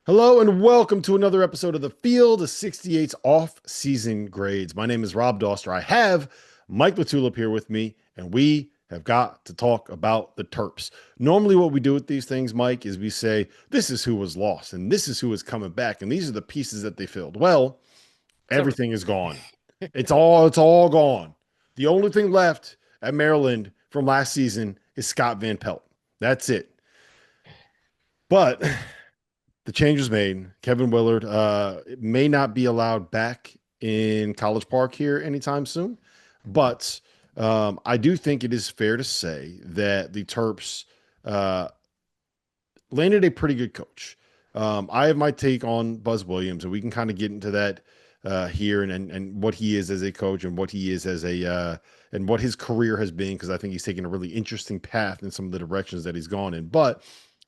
Hello and welcome to another episode of the Field of 68's off-season grades. My name is Rob Doster. I have Mike Latulip here with me, and we have got to talk about the Terps. Normally, what we do with these things, Mike, is we say, this is who was lost, and this is who is coming back, and these are the pieces that they filled. Well, It's everything. everything is gone. It's all gone. The only thing left at Maryland from last season is Scott Van Pelt. That's it. But the change was made. Kevin Willard may not be allowed back in College Park here anytime soon, but I do think it is fair to say that the Terps uh, landed a pretty good coach. I have my take on Buzz Williams, and we can kind of get into that here and what he is as a coach and what he is as a and what his career has been, because I think he's taken a really interesting path in some of the directions that he's gone in. But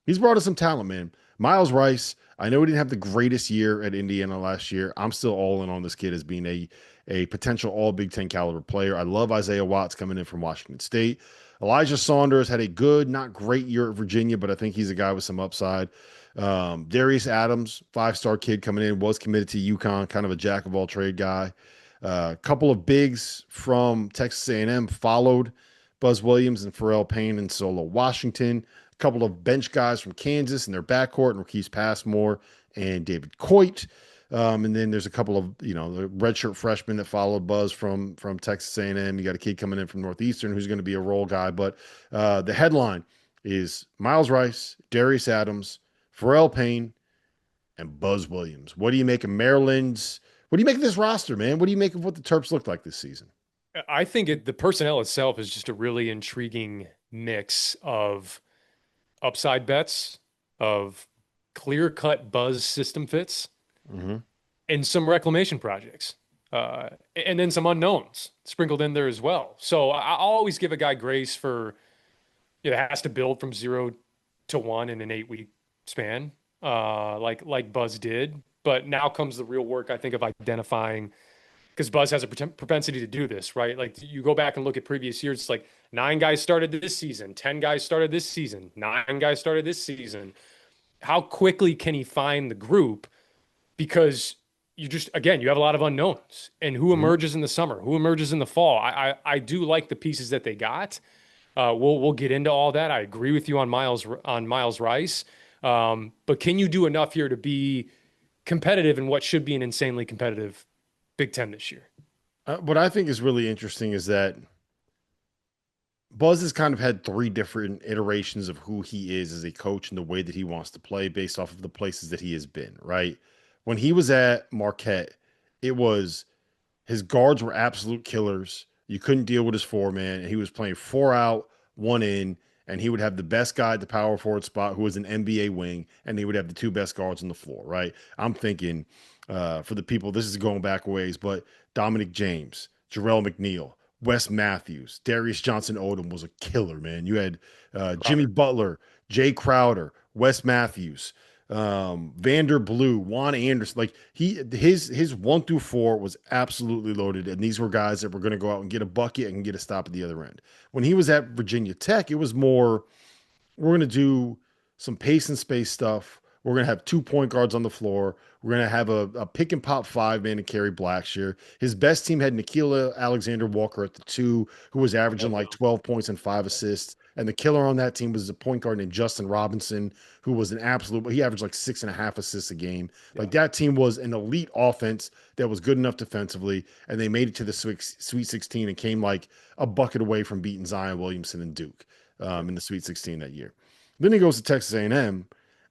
he's brought us some talent, man. Miles Rice, I know he didn't have the greatest year at Indiana last year. I'm still all in on this kid as being a potential all Big Ten caliber player. I love Isaiah Watts coming in from Washington State. Elijah Saunders had a good, not great year at Virginia, but I think he's a guy with some upside. Darius Adams, five-star kid coming in, was committed to UConn, kind of a jack of all trade guy. A couple of bigs from Texas A&M followed Buzz Williams and Pharrell Payne and Solo Washington. A couple of bench guys from Kansas in their backcourt, and Marquise Passmore and David Coit. And then there's a couple of, the redshirt freshmen that followed Buzz from Texas A&M. You got a kid coming in from Northeastern who's going to be a role guy. But the headline is Miles Rice, Darius Adams, Pharrell Payne, and Buzz Williams. What do you make of Maryland's? What do you make of this roster, man? What do you make of what the Terps looked like this season? I think the personnel itself is just a really intriguing mix of upside bets, of clear-cut buzz system fits, Mm-hmm. and some reclamation projects, and then some unknowns sprinkled in there as well. So I'll always give a guy grace for it has to build from 0 to 1 in an 8-week span, like Buzz did. But now comes the real work, I think, of identifying because Buzz has a propensity to do this, right? Like you go back and look at previous years, it's like 9 guys started this season, 10 guys started this season, 9 guys started this season. How quickly can he find the group? Because you just, again, you have a lot of unknowns and who Mm-hmm. emerges in the summer, who emerges in the fall. I do like the pieces that they got. We'll get into all that. I agree with you on Miles Rice. But can you do enough here to be competitive in what should be an insanely competitive Big Ten this year? What I think is really interesting is that Buzz has kind of had three different iterations of who he is as a coach and the way that he wants to play based off of the places that he has been, right? When he was at Marquette, it was his guards were absolute killers. You couldn't deal with his four man. And he was playing four out, one in, and he would have the best guy at the power forward spot who was an NBA wing, and he would have the two best guards on the floor, right? I'm thinking for the people, this is going back ways, but Dominic James, Jarrell McNeil, Wes Matthews, Darius Johnson Odom was a killer, man. You had Jimmy Crowder. Butler, Jay Crowder, Wes Matthews, Vander Blue, Juan Anderson. Like his 1 through 4 was absolutely loaded, and these were guys that were going to go out and get a bucket and get a stop at the other end. When he was at Virginia Tech, it was more we're going to do some pace and space stuff. We're going to have 2 point guards on the floor. We're going to have a pick and pop five man to carry Blackshear. His best team had Nikhil Alexander Walker at the two, who was averaging like 12 points and 5 assists. And the killer on that team was a point guard named Justin Robinson, who was an absolute, he averaged like 6.5 assists a game. Yeah. Like that team was an elite offense that was good enough defensively. And they made it to the Sweet 16 and came like a bucket away from beating Zion Williamson and Duke in the Sweet 16 that year. Then he goes to Texas A&M,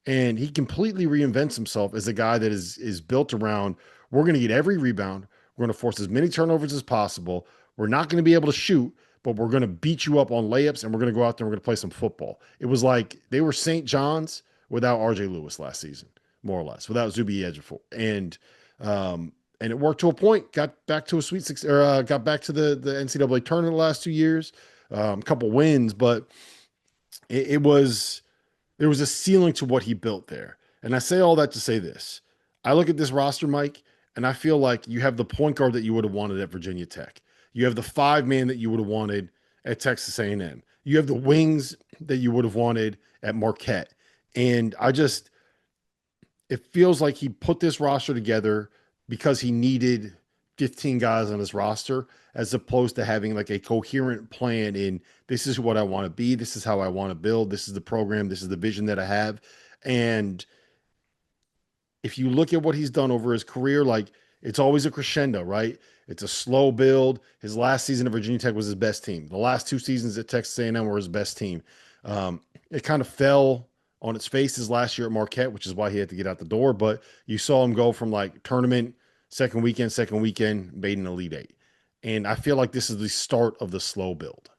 and he completely reinvents himself as a guy that is built around we're going to get every rebound, we're going to force as many turnovers as possible. We're not going to be able to shoot, but we're going to beat you up on layups, and we're going to go out there and we're going to play some football. It was like they were St. John's without RJ Lewis last season, more or less, without Zuby Ejiofor. And it worked to a point. Got back to a Sweet Six, or got back to the NCAA tournament the last 2 years. A couple wins, but it was there was a ceiling to what he built there. And I say all that to say this. I look at this roster, Mike, and I feel like you have the point guard that you would have wanted at Virginia Tech. You have the five man that you would have wanted at Texas A&M. You have the wings that you would have wanted at Marquette. And it feels like he put this roster together because he needed 15 guys on his roster, as opposed to having like a coherent plan in this is what I want to be, this is how I want to build, this is the program, this is the vision that I have. And if you look at what he's done over his career, like it's always a crescendo, right? It's a slow build. His last season at Virginia Tech was his best team. The last two seasons at Texas A&M were his best team. It kind of fell on its face his last year at Marquette, which is why he had to get out the door. But you saw him go from like tournament, second weekend, made an Elite Eight. And I feel like this is the start of the slow build.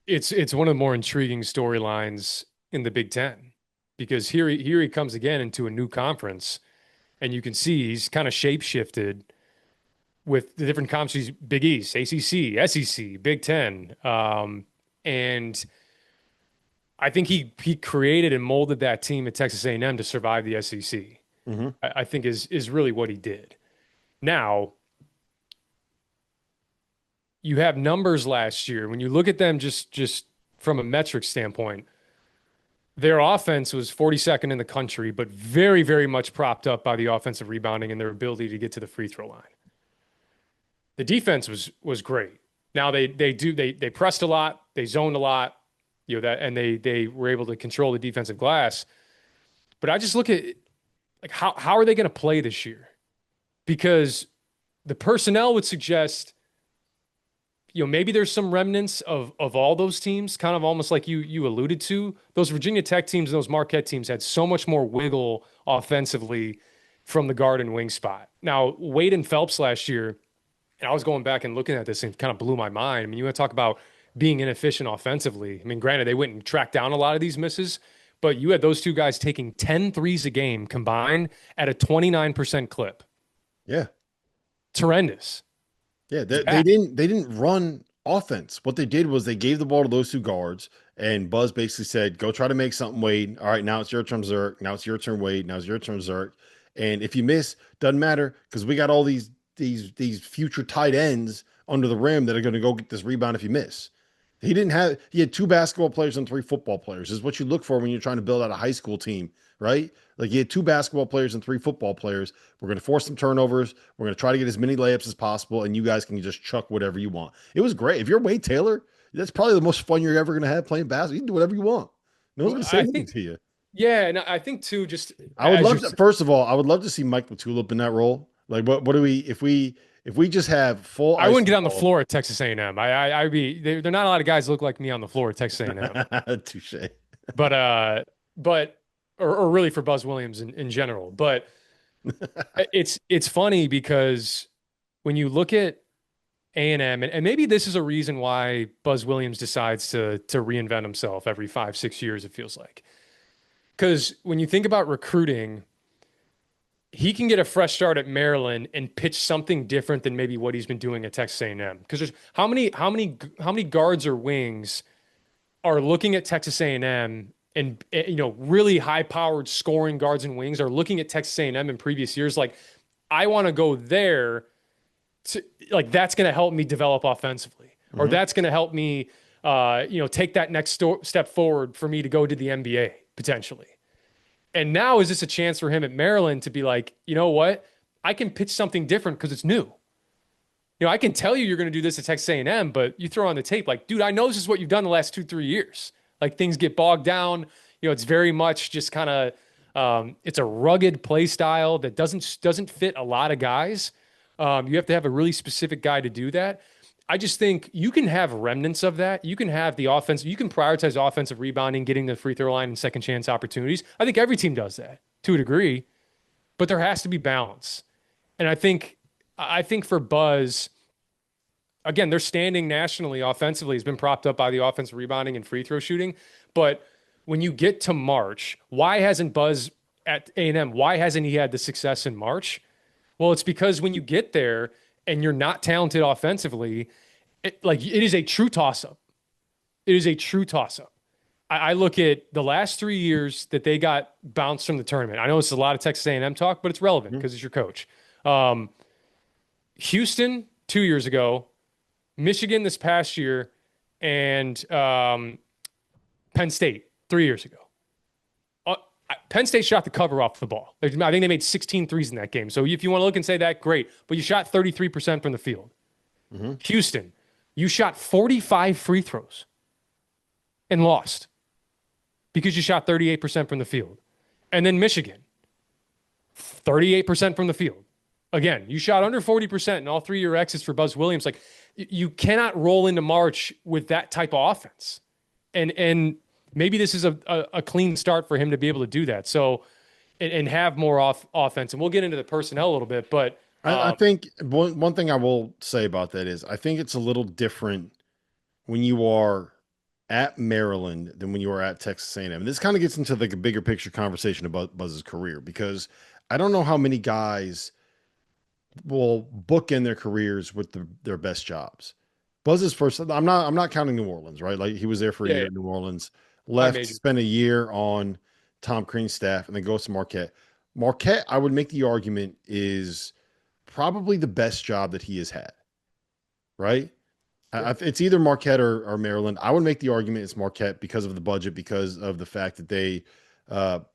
It's one of the more intriguing storylines in the Big Ten because here he comes again into a new conference, and you can see he's kind of shape shifted with the different conferences: Big East, ACC, SEC, Big Ten, and I think he created and molded that team at Texas A&M to survive the SEC. Mm-hmm. I think is really what he did. Now you have numbers last year. When you look at them just from a metric standpoint, their offense was 42nd in the country, but very, very much propped up by the offensive rebounding and their ability to get to the free throw line. The defense was great. Now they pressed a lot, they zoned a lot, and they were able to control the defensive glass. But I just look at like how are they going to play this year? Because the personnel would suggest maybe there's some remnants of all those teams, kind of almost like you alluded to. Those Virginia Tech teams and those Marquette teams had so much more wiggle offensively from the guard and wing spot. Now, Wade and Phelps last year, and I was going back and looking at this and it kind of blew my mind. I mean, you want to talk about being inefficient offensively. I mean, granted, they went and tracked down a lot of these misses, but you had those two guys taking 10 threes a game combined at a 29% clip. Yeah. It's horrendous. Yeah, they didn't run offense. What they did was they gave the ball to those two guards, and Buzz basically said, "Go try to make something, Wade. All right, now it's your turn, Zerk. Now it's your turn, Wade. Now it's your turn, Zerk. And if you miss, doesn't matter because we got all these future tight ends under the rim that are going to go get this rebound if you miss." He had two basketball players and three football players. Is what you look for when you're trying to build out a high school team, right? Like he had two basketball players and three football players. We're going to force some turnovers. We're going to try to get as many layups as possible, and you guys can just chuck whatever you want. It was great. If you're Wade Taylor, that's probably the most fun you're ever going to have playing basketball. You can do whatever you want. No one's going to say anything to you. Yeah, and I think too, just I would love to, first of all, I would love to see Mike Tulip in that role. Like, what do we if we just have full? I wouldn't get on the floor at Texas A&M. I'd be they're not a lot of guys look like me on the floor at Texas A&M. Touche. But or really for Buzz Williams in general. But it's funny because when you look at A&M, and maybe this is a reason why Buzz Williams decides to reinvent himself every 5-6 years, it feels like. Because when you think about recruiting, he can get a fresh start at Maryland and pitch something different than maybe what he's been doing at Texas A&M. Because there's how many guards or wings are looking at Texas A&M and really high-powered scoring guards and wings are looking at Texas A&M in previous years like, I want to go there to, like, that's going to help me develop offensively, or that's going to help me take that next step forward for me to go to the NBA potentially. And now is this a chance for him at Maryland to be like, you know what? I can pitch something different because it's new. I can tell you're going to do this at Texas A&M, but you throw on the tape like, dude, I know this is what you've done the last 2-3 years. Like things get bogged down. It's very much just kind of it's a rugged play style that doesn't fit a lot of guys. You have to have a really specific guy to do that. I just think you can have remnants of that. You can have the offense. You can prioritize offensive rebounding, getting the free throw line and second chance opportunities. I think every team does that to a degree, but there has to be balance. And I think for Buzz, again, their standing nationally offensively has been propped up by the offensive rebounding and free throw shooting. But when you get to March, why hasn't Buzz at A&M, why hasn't he had the success in March? Well, it's because when you get there and you're not talented offensively, it is a true toss-up. It is a true toss-up. I look at the last 3 years that they got bounced from the tournament. I know it's a lot of Texas A&M talk, but it's relevant because it's your coach. Houston 2 years ago, Michigan this past year, and Penn State 3 years ago. Penn State shot the cover off the ball. I think they made 16 threes in that game. So if you want to look and say that, great. But you shot 33% from the field. Mm-hmm. Houston, you shot 45 free throws and lost because you shot 38% from the field. And then Michigan, 38% from the field. Again, you shot under 40% in all three of your X's for Buzz Williams. Like, you cannot roll into March with that type of offense. And maybe this is a clean start for him to be able to do that. So, and have more offense. And we'll get into the personnel a little bit, but I think one thing I will say about that is I think it's a little different when you are at Maryland than when you are at Texas A&M. And this kind of gets into like a bigger picture conversation about Buzz's career, because I don't know how many guys will bookend their careers with their best jobs. Buzz's first, I'm not counting New Orleans, right? Like, he was there for a year in New Orleans, left, spent a year on Tom Crean's staff, and then goes to Marquette. Marquette, I would make the argument, is probably the best job that he has had, right? Yeah. It's either Marquette or Maryland. I would make the argument it's Marquette because of the budget, because of the fact that they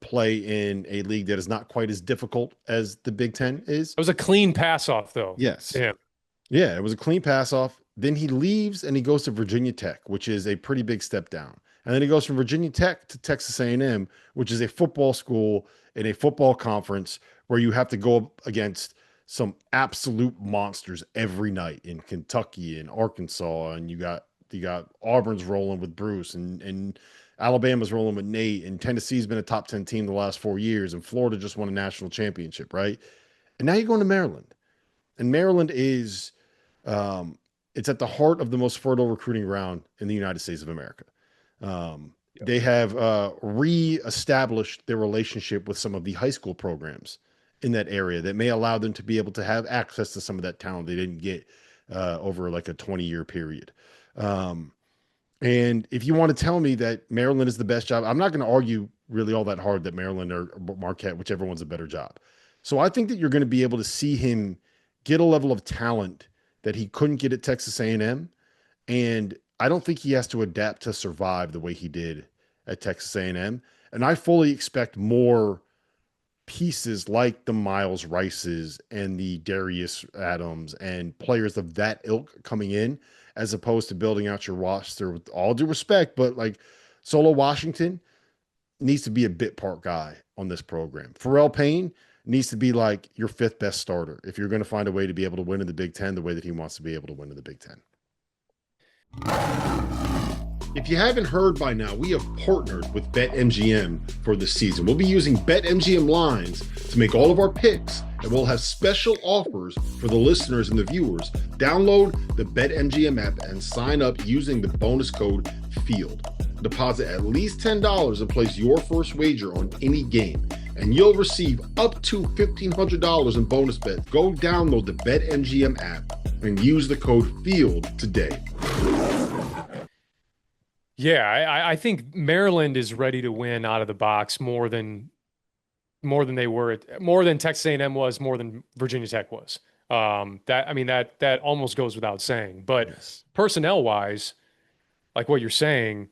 play in a league that is not quite as difficult as the Big Ten is. It was a clean pass off, though. Yes. Yeah. Yeah, it was a clean pass off. Then he leaves and he goes to Virginia Tech, which is a pretty big step down. And then he goes from Virginia Tech to Texas A&M, which is a football school in a football conference where you have to go up against some absolute monsters every night in Kentucky and Arkansas. And you got Auburn's rolling with Bruce, and Alabama's rolling with Nate, and Tennessee's been a top 10 team the last 4 years, and Florida just won a national championship, right? And now you're going to Maryland. And Maryland is it's at the heart of the most fertile recruiting ground in the United States of America. They have re-established their relationship with some of the high school programs in that area that may allow them to be able to have access to some of that talent they didn't get over like a 20-year period. And if you want to tell me that Maryland is the best job, I'm not going to argue really all that hard that Maryland or Marquette, whichever one's a better job. So I think that you're going to be able to see him get a level of talent that he couldn't get at Texas A&M. And I don't think he has to adapt to survive the way he did at Texas A&M. And I fully expect more pieces like the Miles Rices and the Darius Adams and players of that ilk coming in, as opposed to building out your roster with all due respect. But like, Solo Washington needs to be a bit part guy on this program. Pharrell Payne needs to be like your fifth best starter if you're going to find a way to be able to win in the Big Ten the way that he wants to be able to win in the Big Ten. If you haven't heard by now, we have partnered with BetMGM for this season. We'll be using BetMGM lines to make all of our picks, and we'll have special offers for the listeners and the viewers. Download the BetMGM app and sign up using the bonus code FIELD. Deposit at least $10 and place your first wager on any game, and you'll receive up to $1,500 in bonus bets. Go download the BetMGM app and use the code FIELD today. Yeah, I think Maryland is ready to win out of the box more than they were more than Texas A&M was, more than Virginia Tech was. That almost goes without saying. But yes, personnel wise, like what you're saying,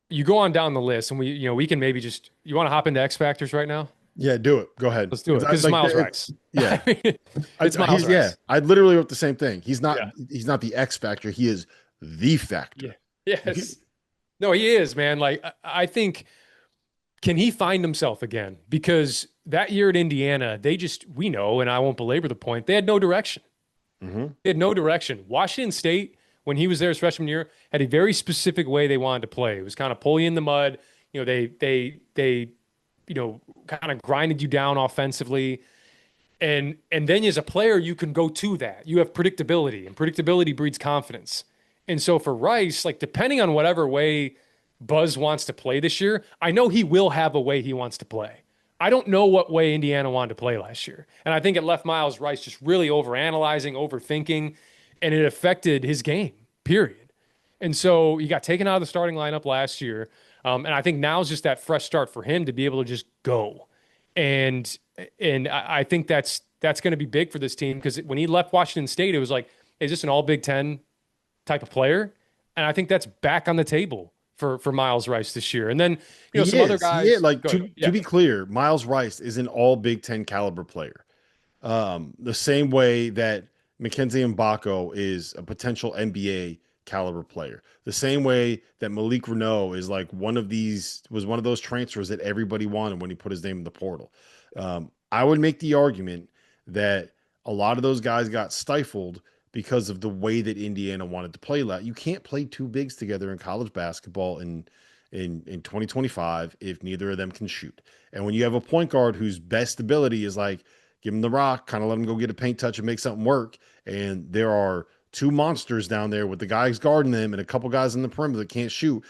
you go on down the list, and we can maybe just, you want to hop into X Factors right now? Yeah, do it. Go ahead. Let's do it. Because it's Miles Rice. Yeah. It's Miles Rice. Yeah. I literally wrote the same thing. He's not the X factor. He is the factor. Yeah. Yes. No, he is, man. Like, I think, can he find himself again? Because that year at Indiana, we know, and I won't belabor the point, they had no direction. Mm-hmm. They had no direction. Washington State, when he was there his freshman year, had a very specific way they wanted to play. It was kind of pull you in the mud. They kind of grinded you down offensively. And then as a player, you can go to that. You have predictability, and predictability breeds confidence. And so for Rice, like, depending on whatever way Buzz wants to play this year, I know he will have a way he wants to play. I don't know what way Indiana wanted to play last year. And I think it left Miles Rice just really overanalyzing, overthinking, and it affected his game, period. And so he got taken out of the starting lineup last year. And I think now's just that fresh start for him to be able to just go. And I think that's going to be big for this team, because when he left Washington State, it was like, is this an all Big Ten type of player? And I think that's back on the table for Miles Rice this year. And then, He some other is. He is. guys. Like, Go ahead. to Yeah. be clear, Miles Rice is an all Big Ten caliber player. The same way that Mackenzie Mbako is a potential NBA caliber player. The same way that Malik Renault is like was one of those transfers that everybody wanted when he put his name in the portal. I would make the argument that a lot of those guys got stifled because of the way that Indiana wanted to play. You can't play two bigs together in college basketball in 2025 if neither of them can shoot. And when you have a point guard whose best ability is like give him the rock, kind of let him go get a paint touch and make something work, and there are two monsters down there with the guys guarding them and a couple guys in the perimeter that can't shoot,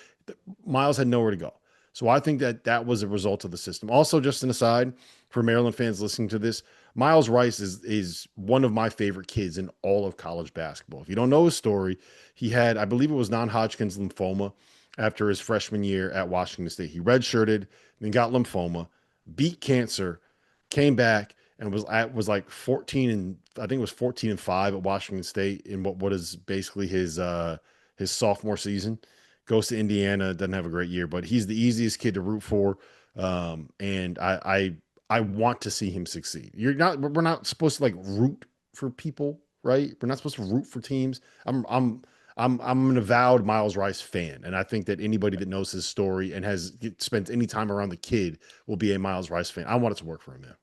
Miles had nowhere to go. So I think that was a result of the system. Also, just an aside for Maryland fans listening to this, Miles Rice is one of my favorite kids in all of college basketball. If you don't know his story, he had, I believe it was non-Hodgkin's lymphoma after his freshman year at Washington State. He redshirted, then got lymphoma, beat cancer, came back, and was like 14 and I think it was 14 and 5 at Washington State in what is basically his sophomore season. Goes to Indiana, doesn't have a great year, but he's the easiest kid to root for. And I want to see him succeed. We're not supposed to like root for people, right? We're not supposed to root for teams. I'm an avowed Miles Rice fan, and I think that anybody that knows his story and has spent any time around the kid will be a Miles Rice fan. I want it to work for him, man.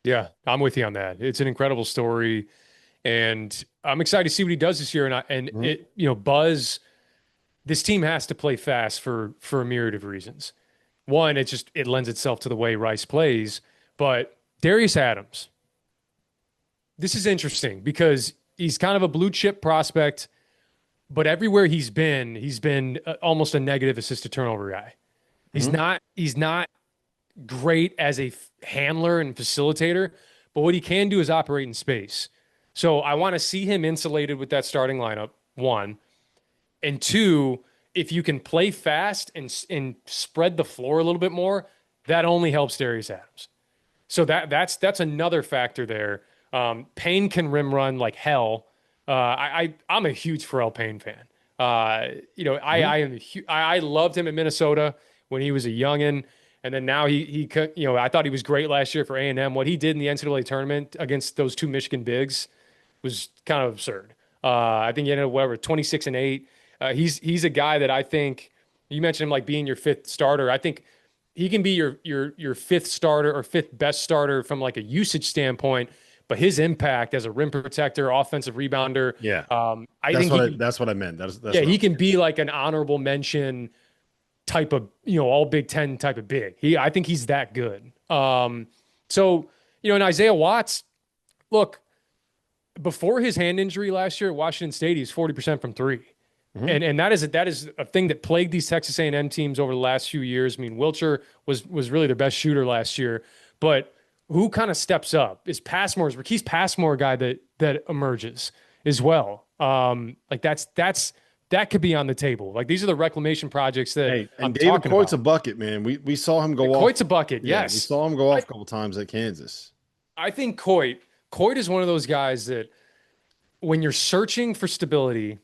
Yeah, I'm with you on that. It's an incredible story, and I'm excited to see what he does this year. And Mhm. it, Buzz, this team has to play fast for a myriad of reasons. One, it lends itself to the way Rice plays, but Darius Adams, this is interesting because he's kind of a blue chip prospect, but everywhere he's been almost a negative assist to turnover guy. Mhm. He's not great as a handler and facilitator, but what he can do is operate in space. So I want to see him insulated with that starting lineup, one. And two, if you can play fast and spread the floor a little bit more, that only helps Darius Adams. So that's another factor there. Payne can rim run like hell. I'm a huge Pharrell Payne fan. Mhm. I loved him in Minnesota when he was a youngin, and then now he could, I thought he was great last year for A&M. What he did in the NCAA tournament against those two Michigan bigs was kind of absurd. I think he ended up whatever 26-8. He's a guy that I think you mentioned him like being your fifth starter. I think he can be your fifth starter or fifth best starter from like a usage standpoint, but his impact as a rim protector, offensive rebounder, Yeah, I think he can. that's what I meant. That's Yeah, what I he was can getting be like an honorable mention type of all Big Ten type of big. I think he's that good. So and Isaiah Watts, look, before his hand injury last year at Washington State, he's 40% from three. at. Mhm. And that is a thing that plagued these Texas A&M teams over the last few years. I mean, Wilcher was really their best shooter last year, but who kind of steps up is Passmore's Marquise Passmore, a guy that emerges as well. Like that could be on the table. Like these are the reclamation projects that Hey, and I'm David talking Coit's about. a bucket, man. We saw him go off. Coit's a bucket, Yeah, we yes. saw him go I, off a couple times at Kansas. I think Coit is one of those guys that when you're searching for stability,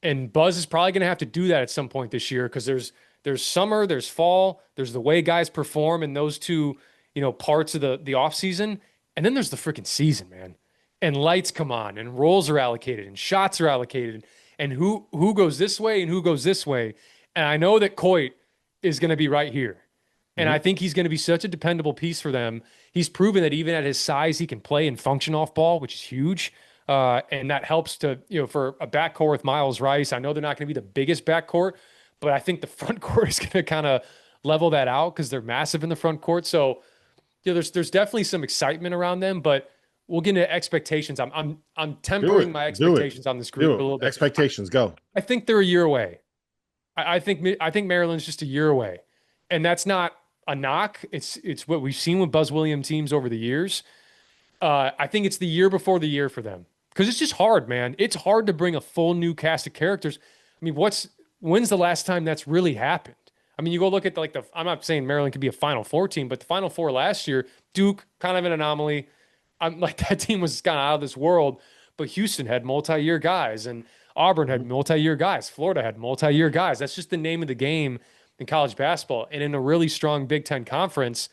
and Buzz is probably going to have to do that at some point this year because there's summer, there's fall, there's the way guys perform in those two, parts of the off season, and then there's the freaking season, man. And lights come on, and roles are allocated, and shots are allocated, and who goes this way and who goes this way. And I know that Coit is going to be right here. And I Mhm. think he's going to be such a dependable piece for them. He's proven that even at his size, he can play and function off ball, which is huge. And that helps to, for a backcourt with Miles Rice. I know they're not going to be the biggest backcourt, but I think the front court is going to kind of level that out because they're massive in the front court. So, there's definitely some excitement around them, but we'll get into expectations. I'm Do tempering it. my Do it. expectations on this Do group a it. little bit. Expectations go. I think they're a year away. I think Maryland's just a year away, and that's not a knock. It's what we've seen with Buzz Williams teams over the years. I think it's the year before the year for them because it's just hard, man. It's hard to bring a full new cast of characters. I mean, when's the last time that's really happened? I mean, you go look at I'm not saying Maryland could be a Final Four team, but the Final Four last year, Duke, kind of an anomaly. I'm like that team was kind of out of this world, but Houston had multi-year guys, and Auburn had Mhm. multi-year guys. Florida had multi-year guys. That's just the name of the game in college basketball. And in a really strong Big Ten conference,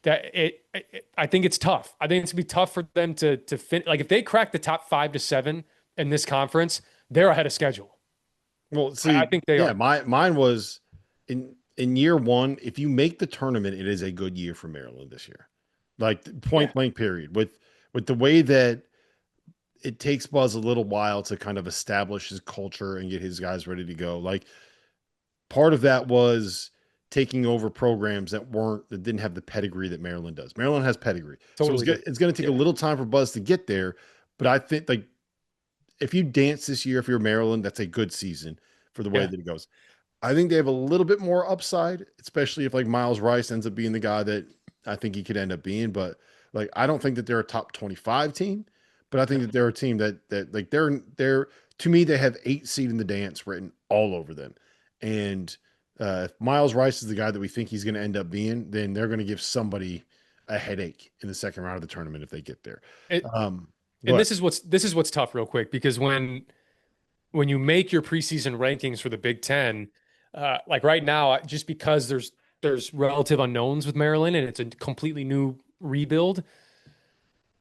I think it's tough. I think it's gonna be tough for them to fit. Like if they crack the top 5 to 7 in this conference, they're ahead of schedule. Well, I see, think they yeah, are. mine was in year one. If you make the tournament, it is a good year for Maryland this year. Like Yeah, point blank period. With the way that it takes Buzz a little while to kind of establish his culture and get his guys ready to go. Like part of that was taking over programs that didn't have the pedigree that Maryland does. Maryland has pedigree. So totally different. it's going to take a Yeah, little time for Buzz to get there, but I think like if you dance this year, if you're Maryland, that's a good season for the way yeah. that it goes. I think they have a little bit more upside, especially if like Miles Rice ends up being the guy that I think he could end up being. But like, I don't think that they're a top 25 team, but I think that they're a team that like they're to me, they have 8 seed in the dance written all over them. And if Miles Rice is the guy that we think he's going to end up being, then they're going to give somebody a headache in the second round of the tournament if they get there. It, Um, go and ahead. this is what's tough, real quick, because when you make your preseason rankings for the Big Ten, like right now, just because there's relative unknowns with Maryland and it's a completely new rebuild,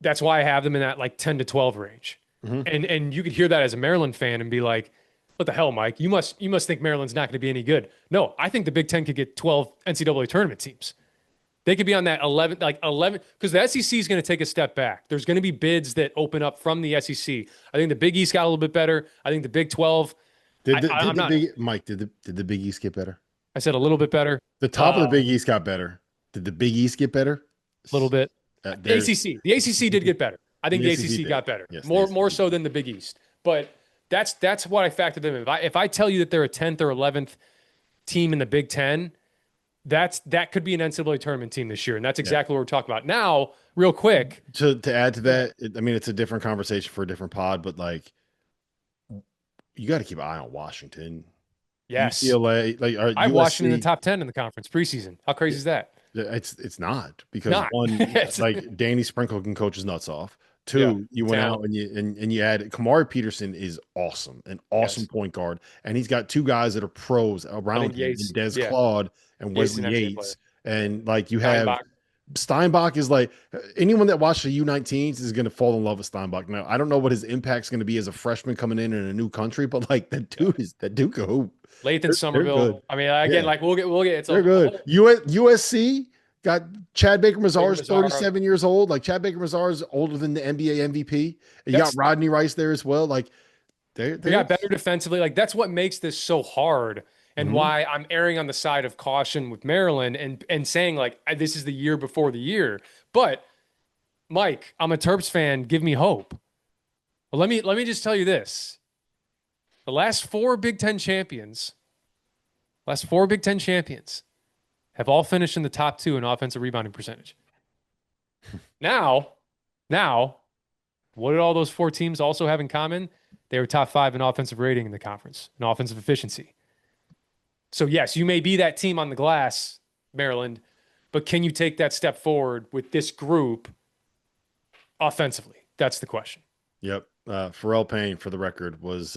that's why I have them in that like 10 to 12 range. Mhm. And you could hear that as a Maryland fan and be like, what the hell, Mike? You must think Maryland's not going to be any good. No, I think the Big Ten could get 12 NCAA tournament teams. They could be on that 11, like 11, because the SEC is going to take a step back. There's going to be bids that open up from the SEC. I think the Big East got a little bit better. I think the Big 12, Did I'm the not, big Mike did the Big East get better? I said a little bit better, The top of the a Big East got better. Did the Big East get better? little bit. There's The ACC did get better. I think the the ACC ACC did. got better, Yes, the more ACC so did. than the Big East. But that's what I factored them in. If I tell you that they're a 10th or 11th team in the Big Ten, that could be an NCAA tournament team this year, and that's Yeah. exactly what we're talking about. Now, real quick, To add to go ahead. that, I mean, it's a different conversation for a different pod, but like you got to keep an eye on Washington, Yes, UCLA, like or I have Washington in the USC. top 10 in the conference preseason. How crazy is that? It's not because Not. one, It's, like Danny Sprinkle can coach his nuts off. yeah, Two, you went talent. out and you add Kamari Peterson is awesome, an awesome Yes, point guard, and he's got two guys that are pros I around think him in Yates. Des Yeah, Claude and Yates is Wesley an NBA player. Yates, and like you have Steinbach. Steinbach is like anyone that watched the U19s is going to fall in love with Steinbach. Now I don't know what his impact's going to be as a freshman coming in a new country, but like Yeah, that Duke hoop. Lathan They're good. Somerville. I mean, again, Yeah. like we'll get it's They're a good. whole USC got Chad Baker Mazar Baker is Mazar. 37 years old. Like Chad Baker Mazar is older than the NBA MVP. And you got That's Rodney Rice there as well. Like They they're got better defensively. Like that's what makes this so hard and Mhm. why I'm erring on the side of caution with Maryland and saying like this is the year before the year. But Mike, I'm a Terps fan. Give me hope. Well, let me just tell you this: the last four Big Ten champions, have all finished in the top two in offensive rebounding percentage. Now, now, what did all those four teams also have in common? They were top five in offensive rating in the conference, in offensive efficiency. So yes, you may be that team on the glass, Maryland, but can you take that step forward with this group offensively? That's the question. Yep. Pharrell Payne, for the record, was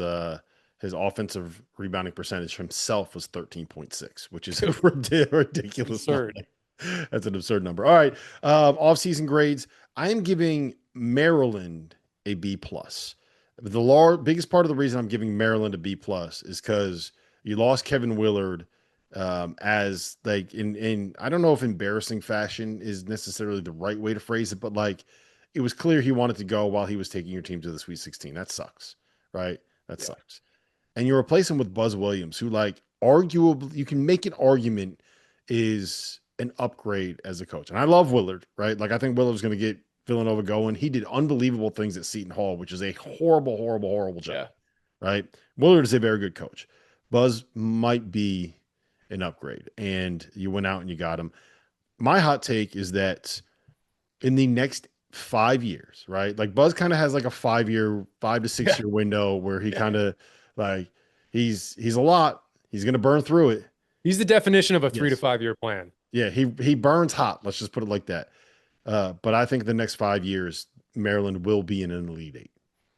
his offensive rebounding percentage himself was 13.6, which is a Dude, ridiculous number. absurd. That's an absurd number. All right. Off-season grades. I am giving Maryland a B plus. Biggest part of the reason I'm giving Maryland a B plus is because you lost Kevin Willard as like in I don't know if embarrassing fashion is necessarily the right way to phrase it, but like it was clear he wanted to go while he was taking your team to the Sweet 16. That sucks, right? That Yeah. sucks. And you replace him with Buzz Williams, who like arguably you can make an argument is an upgrade as a coach. And I love Willard, right? Like I think Willard's going to get Villanova going. He did unbelievable things at Seton Hall, which is a horrible, horrible, horrible job, Yeah. right? Willard is a very good coach. Buzz might be an upgrade, and you went out and you got him. My hot take is that in the next 5 years, right? Like Buzz kind of has like a 5 year, 5 to 6 Yeah. year window where he Yeah. kind of like he's a lot. He's gonna burn through it. He's the definition of a 3 to Yes. 5 year plan. Yeah, he burns hot. Let's just put it like that. But I think the next 5 years, Maryland will be in an Elite Eight.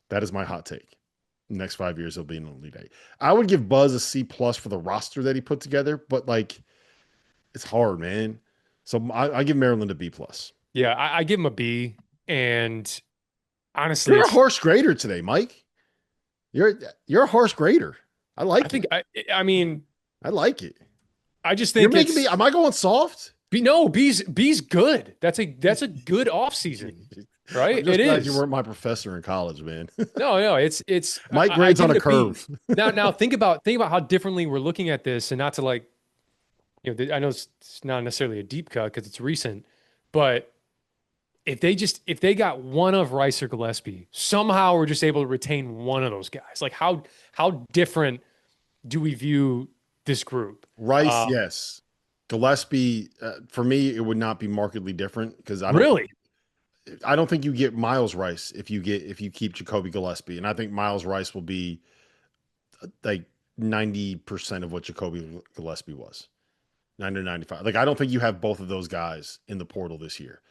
That is my hot take. Next 5 years, he'll be in the Elite Eight. I would give Buzz a C plus for the roster that he put together, but like it's hard, man. So I give Maryland a B plus. Yeah, I give him a B. And honestly, You're a it's harsh grader today, Mike. You're a harsh grader. I I like think it. I mean I like it. I just You're think making me. it's Am I going soft? B. No, B's good. That's a good off season, I'm right? It just glad you is. weren't my professor in college, man. No, it's Mike I grades give on it a a B. curve. Now think about how differently we're looking at this, and not to like I know it's not necessarily a deep cut because it's recent, but if they got one of Rice or Gillespie, somehow we're just able to retain one of those guys. Like how different do we view this group? Rice, yes. Gillespie, for me, it would not be markedly different because Really? I don't think you get Miles Rice if you keep Jacoby Gillespie, and I think Miles Rice will be like 90% of what Jacoby Gillespie was, 90 to 95. Like I don't think you have both of those guys in the portal this year,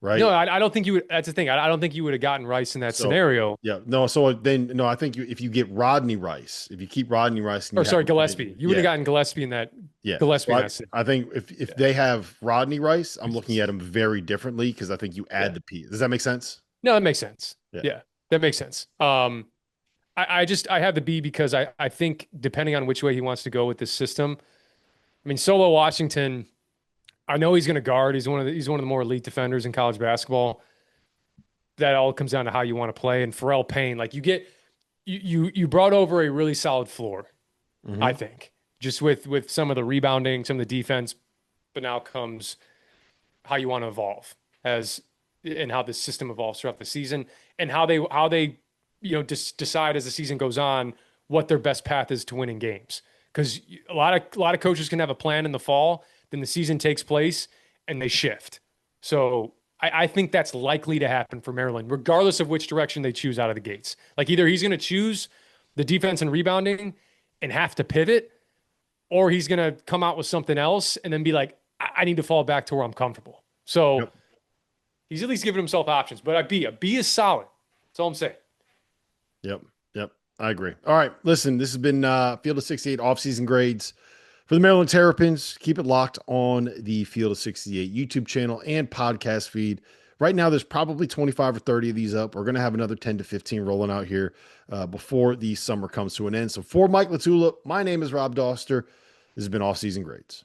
No, right? I don't think you would. That's the thing. I don't think you would have gotten Rice in that So scenario. yeah, no. So then no, I think if you get Rodney Rice, if you keep Rodney Rice and Or you have sorry, Gillespie. You would have yeah, gotten Gillespie in that yeah. Gillespie So in I, that scenario. I think if Yeah. they have Rodney Rice, I'm looking Jesus. at him very differently because I think you Yeah. add the P. Does that make sense? No, that makes sense. Yeah. Yeah, that makes sense. I have the B because I think depending on which way he wants to go with this system, I mean, Solo Washington, I know he's going to guard. He's one of the more elite defenders in college basketball. That all comes down to how you want to play. And Pharrell Payne, like you brought over a really solid floor, I Mm-hmm. think, just with some of the rebounding, some of the defense, but now comes how you want to evolve as and how the system evolves throughout the season and how they decide as the season goes on what their best path is to winning games. Because a lot of coaches can have a plan in the fall, then the season takes place and they shift. So I think that's likely to happen for Maryland, regardless of which direction they choose out of the gates. Like either he's going to choose the defense and rebounding and have to pivot, or he's going to come out with something else and then be like, I need to fall back to where I'm comfortable. So Yep. he's at least giving himself options. But a B is solid. That's all I'm saying. Yep. Yep. I agree. All right. Listen, this has been Field of 68 offseason grades for the Maryland Terrapins. Keep it locked on the Field of 68 YouTube channel and podcast feed. Right now, there's probably 25 or 30 of these up. We're going to have another 10 to 15 rolling out here before the summer comes to an end. So for Mike Latula, my name is Rob Doster. This has been Offseason Grades.